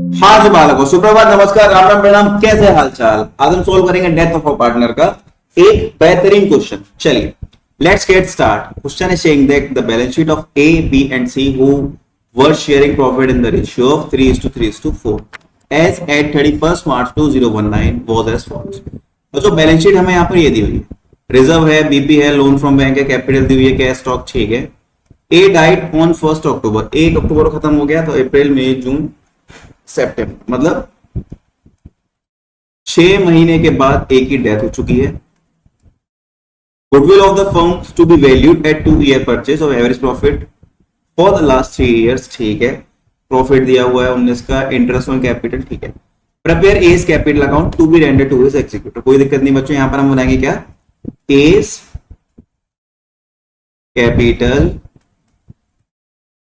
हाँ जी बालकों, सुप्रभात, नमस्कार, राम राम, प्रणाम। कैसे हाल चाल? आज हम सोल्व करेंगे डेथ ऑफ अ पार्टनर का एक बेहतरीन क्वेश्चन। चलिए, let's get start. Question is saying that the balance sheet of A, B and C who were sharing profit in the ratio of 3:3:4 as at 31st March 2019 was as follows. तो जो balance sheet हमें यहाँ पर ये दी हुई है, reserve है, BP है, लोन फ्रॉम बैंक है, कैपिटल दी हुई है, कैश स्टॉक ठीक है। ए डाइड ऑन 1 अक्टूबर, 1 अक्टूबर को खत्म हो गया, तो अप्रैल मई जून सितंबर, मतलब 6 महीने के बाद एक ही डेथ हो चुकी है। Goodwill of the firm to be valued at 2 year purchase of average profit for the last 3 years ठीक है। प्रॉफिट दिया हुआ है 19 का, इंटरेस्ट ऑन कैपिटल ठीक है। Prepare as capital account to be render to his executor. कोई दिक्कत नहीं बच्चों, यहां पर हम बनाएंगे क्या, as capital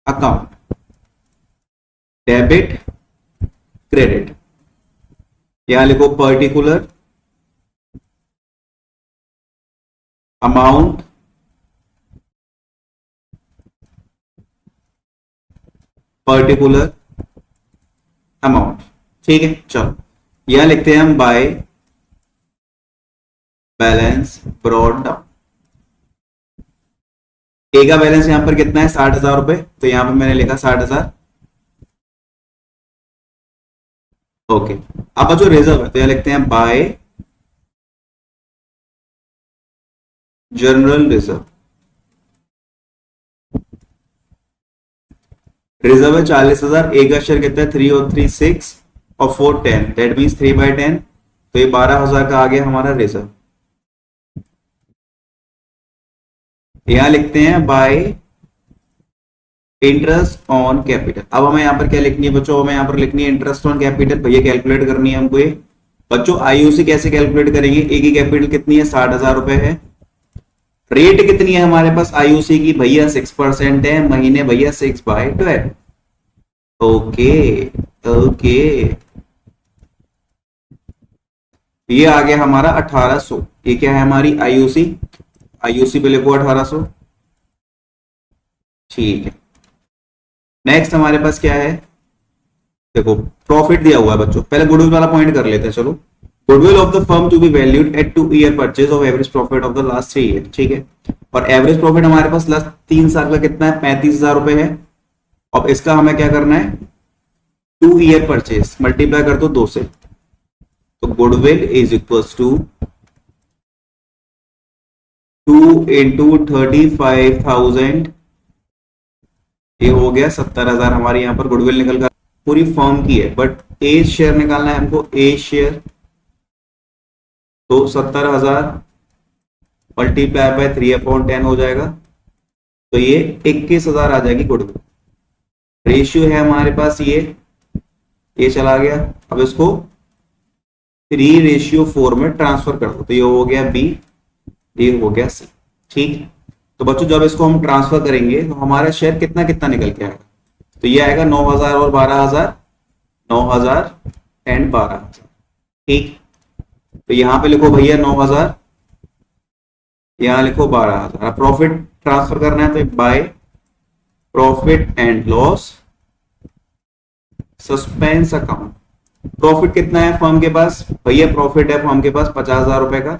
account, debit credit. यहां लिखो पर्टिकुलर अमाउंट पर्टिकुलर अमाउंट ठीक है। चलो यहां लिखते हैं हम बाय बैलेंस ब्रॉड डाउन। ए का बैलेंस यहां पर कितना है, 60,000 रुपए, तो यहां पर मैंने लिखा 60,000 ओके। अब जो रिजर्व है तो यहां लिखते हैं बाय जनरल रिजर्व। रिजर्व है 40,000, ए का शेयर कितना है 3 और 3 6 और 4 10, दैट मीन्स 3/10, तो ये 12,000 का आ गया हमारा रिजर्व। यहां लिखते हैं बाय इंटरेस्ट ऑन कैपिटल। अब हमें यहाँ पर क्या लिखनी है बच्चों, हमें यहाँ पर लिखनी है इंटरेस्ट ऑन कैपिटल। भैया कैलकुलेट करनी है हमको ये। बच्चों आईयूसी कैसे कैलकुलेट करेंगे, ए की कैपिटल कितनी है, 60,000 रुपए है। रेट कितनी है हमारे पास आईयूसी की, भैया 6% है, महीने भैया 6/12। ओके ओके, ये आ गया हमारा 1800। ये क्या है हमारी आईयूसी, आईयूसी पे लिखो 1800 ठीक है। नेक्स्ट हमारे पास क्या है, देखो प्रॉफिट दिया हुआ है बच्चों, पहले गुडविल वाला पॉइंट कर लेते हैं। चलो, goodwill of the firm to be valued at 2 year purchase of average profit of the last 3 year ठीक है। और एवरेज प्रॉफिट हमारे पास लास्ट 3 साल का कितना है, 35,000 रुपए है। अब इसका हमें क्या करना है, 2 year परचेज मल्टीप्लाई कर दो 2 से, तो goodwill is equal to 2 into 35,000, ये हो गया 70,000 हमारी यहाँ पर गुडविल निकल कर पूरी फर्म की है। बट ए शेयर निकालना है हमको, ए शेयर, तो 70,000 मल्टीप्लाई बाय 3/10 हो जाएगा, तो ये 21,000 आ जाएगी गुडविल। रेशियो है हमारे पास ये चला गया। अब इसको 3:4 में ट्रांसफर कर दो, तो ये हो गया बी, ये हो गया सी ठीक। तो बच्चों जब इसको हम ट्रांसफर करेंगे तो हमारा शेयर कितना कितना निकल के आएगा, तो ये आएगा 9,000 और 12,000, 9,000 एंड 12,000 ठीक। तो यहां पे लिखो भैया 9,000, यहां लिखो 12,000। प्रॉफिट ट्रांसफर करना है तो by profit and loss suspense account. Profit कितना है फर्म के पास, भैया प्रॉफिट है फर्म के पास 50,000 रुपए का,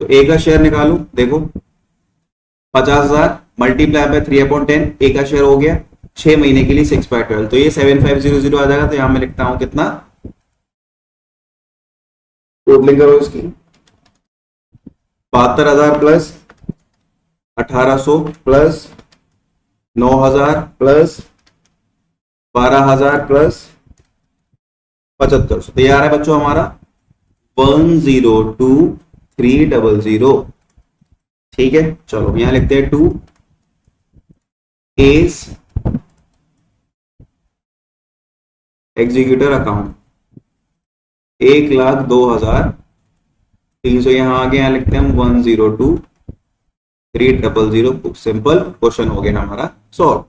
तो ए का शेयर निकालो। देखो 50,000 मल्टीप्लाई बाय 3/10, ए का शेयर हो गया 6 महीने के लिए 6/12, तो ये 7500 आ जाएगा। तो यहां मैं लिखता हूं कितना, टोटलिंग करो इसकी, 72,000 प्लस 1800 प्लस 9,000 प्लस 12,000 प्लस 7500, तो ये आ रहा है बच्चों हमारा 102,300 ठीक है। चलो यहां लिखते हैं 2 एज एग्जीक्यूटर अकाउंट 1,02,300, यहां आगे यहां लिखते हैं 102,300। सिंपल क्वेश्चन हो गया हमारा सॉल्व।